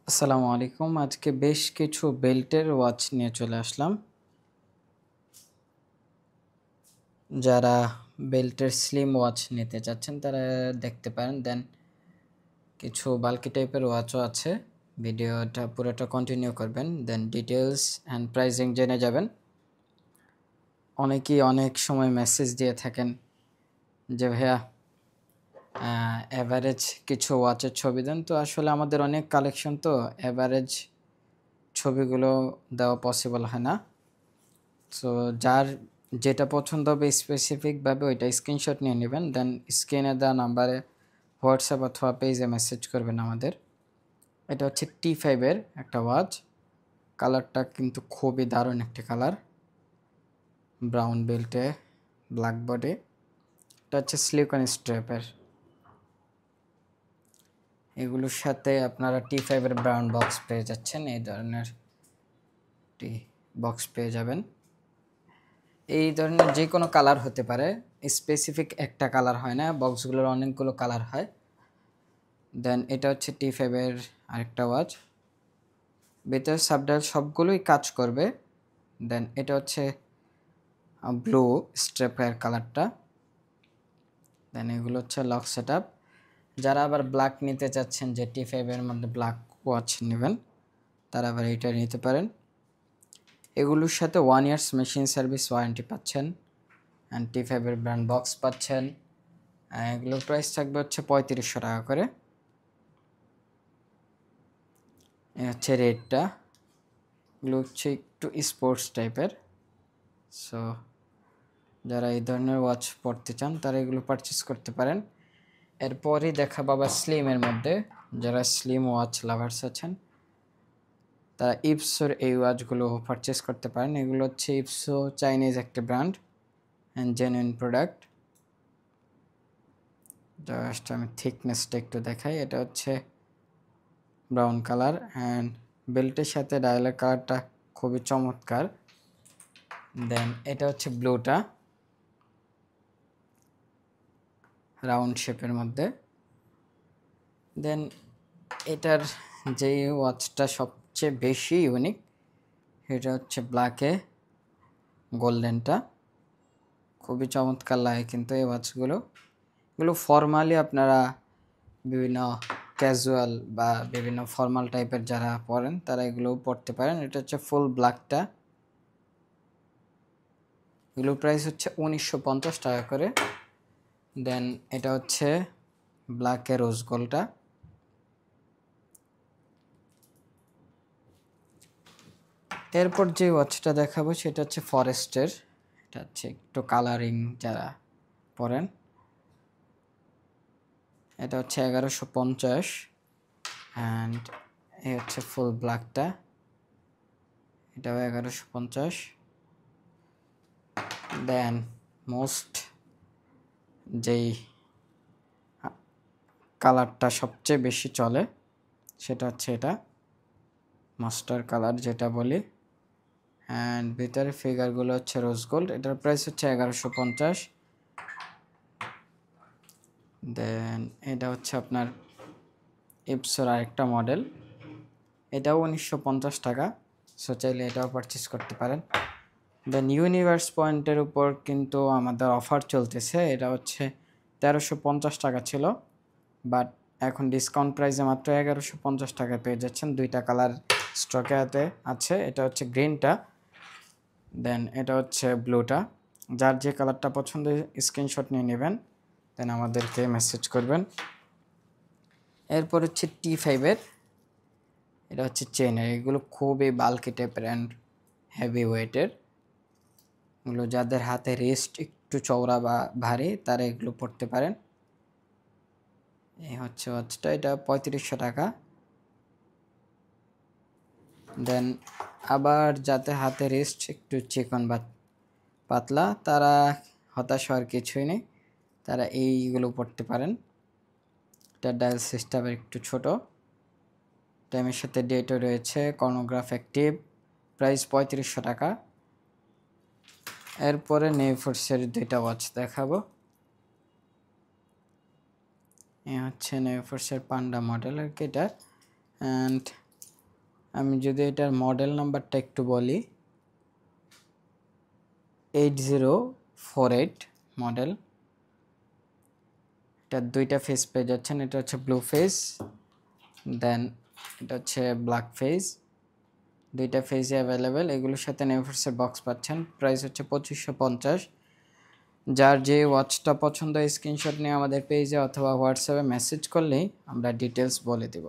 আসসালামু আলাইকুম। আজকে বেশ কিছু বেল্টের ওয়াচ নিয়ে চলে আসলাম। যারা বেল্টের স্লিম ওয়াচ নিতে চাচ্ছেন তারা দেখতে পারেন। দেন কিছু বাল্কি টাইপের ওয়াচও আছে। ভিডিওটা পুরোটা কন্টিনিউ করবেন, দেন ডিটেলস অ্যান্ড প্রাইসিং জেনে যাবেন। অনেকেই অনেক সময় মেসেজ দিয়ে থাকেন যে ভাইয়া অ্যাভারেজ কিছু ওয়াচের ছবি দেন। তো আসলে আমাদের অনেক কালেকশন, তো অ্যাভারেজ ছবিগুলো দেওয়া পসিবল হয় না। সো যার যেটা পছন্দ হবে স্পেসিফিকভাবে ওইটা স্ক্রিনশট নিয়ে নেবেন, দেন স্ক্রিনে দেওয়া নাম্বারে হোয়াটসঅ্যাপ অথবা পেজে মেসেজ করবেন আমাদের। এটা হচ্ছে T5-এর একটা ওয়াচ। কালারটা কিন্তু খুবই দারুণ একটি কালার, ব্রাউন বেল্টে ব্ল্যাক বডি। এটা হচ্ছে সিলিকন স্ট্র্যাপের। এগুলোর সাথে আপনারা T5-এর ব্রাউন বক্স পেয়ে যাচ্ছেন। এই ধরনের টি বক্স পেয়ে যাবেন। এই ধরনের যে কোনো কালার হতে পারে, স্পেসিফিক একটা কালার হয় না, বক্সগুলোর অনেকগুলো কালার হয়। দেন এটা হচ্ছে T5-এর আরেকটা ওয়াচ। ভেতর সাবডাল সবগুলোই কাজ করবে। দেন এটা হচ্ছে ব্লু স্ট্র্যাপের কালারটা। দেন এগুলো হচ্ছে লক সেট আপ। যারা আবার ব্ল্যাক নিতে চাচ্ছেন, যে T5-এর মধ্যে ব্ল্যাক ওয়াচ নেবেন, তারা আবার এইটা নিতে পারেন। এগুলোর সাথে 1 ইয়ার্স মেশিন সার্ভিস ওয়ারেন্টি পাচ্ছেন, অ্যান্ড T5-এর ব্র্যান্ড বক্স পাচ্ছেন। এগুলোর প্রাইস থাকবে হচ্ছে 3500 টাকা করে। এ হচ্ছে রেটটা। এগুলো হচ্ছে একটু স্পোর্টস টাইপের। সো যারা এই ধরনের ওয়াচ পড়তে চান তারা এগুলো পারচেস করতে পারেন। এরপরই দেখা বাবা স্লিমের মধ্যে, যারা স্লিম ওয়াচ লাভার্স আছেন তারা ইপসোর এই ওয়াচগুলো পারচেস করতে পারেন। এগুলো হচ্ছে ইপসো চাইনিজ একটা brand and genuine product. Just আমি থিকনেসটা একটু দেখাই। এটা হচ্ছে ব্রাউন কালার, অ্যান্ড বেল্টের সাথে ডায়ালের কালারটা খুবই চমৎকার। দেন এটা হচ্ছে ব্লুটা, রাউন্ড শেপের মধ্যে। দেন এটার যেই ওয়াচটা সবচেয়ে বেশি ইউনিক, এটা হচ্ছে ব্ল্যাকে গোল্ডেনটা। খুবই চমৎকার লাগে কিন্তু এই ওয়াচগুলো। এগুলো ফর্মালি আপনারা বিভিন্ন ক্যাজুয়াল বা বিভিন্ন ফর্মাল টাইপের যারা পরেন তারা এগুলোও পরতে পারেন। এটা হচ্ছে ফুল ব্ল্যাকটা। এগুলোর প্রাইস হচ্ছে 1950 টাকা করে। দেন এটা হচ্ছে ব্ল্যাকের রোজ গোল্ডটা। এরপর যে ওয়াচটা দেখাবো সেটা হচ্ছে ফরেস্টের। এটা হচ্ছে একটু কালারিং যারা পরেন। এটা হচ্ছে 1150, অ্যান্ড এই হচ্ছে ফুল ব্ল্যাকটা, এটাও 1150। দেন মোস্ট যেই কালারটা সবচেয়ে বেশি চলে সেটা হচ্ছে এটা মাস্টার কালার যেটা বলি, অ্যান্ড ভিতরে ফিগারগুলো হচ্ছে রোজ গোল্ড। এটার প্রাইস হচ্ছে 1150। দেন এটা হচ্ছে আপনার ইপসোর আরেকটা মডেল, এটাও 1950 টাকা। সো চাইলে এটাও পারচেস করতে পারেন। দেন ইউনিভার্স পয়েন্টের উপর কিন্তু আমাদের অফার চলতেছে। এটা হচ্ছে 1350 টাকা ছিল, বাট এখন ডিসকাউন্ট প্রাইসে মাত্র 1150 টাকায় পেয়ে যাচ্ছেন। দুইটা কালার স্টকে আছে, এটা হচ্ছে গ্রিনটা, দেন এটা হচ্ছে ব্লুটা। যার যে কালারটা পছন্দ স্ক্রিনশট নিয়ে নেবেন, দেন আমাদেরকে মেসেজ করবেন। এরপর হচ্ছে T5-এর, এটা হচ্ছে চেনের। এগুলো খুবই বাল্কি টাইপের অ্যান্ড হেভি ওয়েটের। এগুলো যাদের হাতে রিস্ট একটু চওড়া বা ভারী তারা এগুলো পড়তে পারেন। এই হচ্ছে ওয়াচটা, এটা 3500 টাকা। দেন আবার যাতে হাতে রিস্ট একটু চিকন বা পাতলা তারা হতাশ হওয়ার কিছুই নেই, তারা এইগুলো পড়তে পারেন। এটা ডায়াল সিস্টেমের একটু ছোট, টাইমের সাথে ডেটও রয়েছে, কর্নোগ্রাফ অ্যাক্টিভ। প্রাইস 3500 টাকা। এরপরে নেইফোর্সের দুইটা ওয়াচ দেখাবো। এ হচ্ছে নেইফোর্সের পান্ডা মডেল আর কি এটা, অ্যান্ড আমি যদি এটার মডেল নাম্বারটা একটু বলি, 8048 মডেল। এটা দুইটা ফেস পেয়ে যাচ্ছেন, এটা হচ্ছে ব্লু ফেস, দেন এটা হচ্ছে ব্ল্যাক ফেস, দুইটা ফেসই অ্যাভেলেবেল। এগুলোর সাথে নেভার্সের বক্স পাচ্ছেন। প্রাইস হচ্ছে 2550। যার যে ওয়াচটা পছন্দ স্ক্রিনশট নিয়ে আমাদের পেজে অথবা হোয়াটসঅ্যাপে মেসেজ করলেই আমরা ডিটেলস বলে দেব।